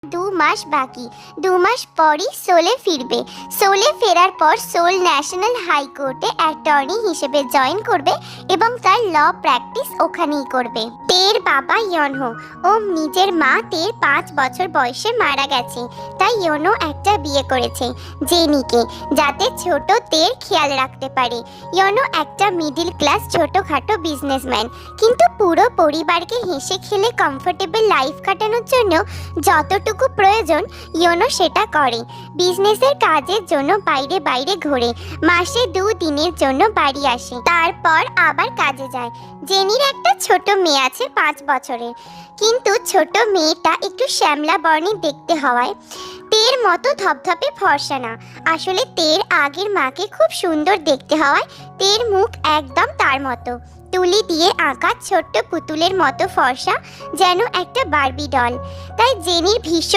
2 মাস বাকি। 2 মাস পরই সোলে ফিরবে। সোলে ফেরার পর সোল ন্যাশনাল হাইকোর্টে অ্যাটর্নি হিসেবে জয়েন করবে এবং তার ল প্র্যাকটিস ওখানেই করবে। তের বাবা ইয়নহো ও নিজের মা তের 5 বছর বয়সে মারা গেছে, তাই ইয়নো একটা বিয়ে করেছে জেনিকে, যাতে ছোট তের খেয়াল রাখতে পারে। ইয়নো একটা মিডিল ক্লাস ছোটখাটো বিজনেসম্যান, কিন্তু পুরো পরিবারকে হেসে খেলে কমফোর্টেবল লাইফ কাটানোর জন্য যতটুকু প্রয়োজন ইয়োনো সেটা করে। বিজনেসের কাজের জন্য বাইরে বাইরে ঘোরে, মাসে 2 দিনের জন্য বাড়ি আসে, তারপর আবার কাজে যায়। জেনির একটা ছোট মেয়ে আছে 5 বছরের, কিন্তু ছোট মেয়েটা একটু শ্যামলা বর্ণের দেখতে হওয়ায় তের মতো ধপধপে ফর্সা না। আসলে তের আগের মাকে খুব সুন্দর দেখতে হওয়ায় তের মুখ একদম তার মতো, তুলি দিয়ে আঁকা ছোট্ট পুতুলের মতো ফর্সা, যেন একটা বারবি ডল। তাই জেনির ভীষণ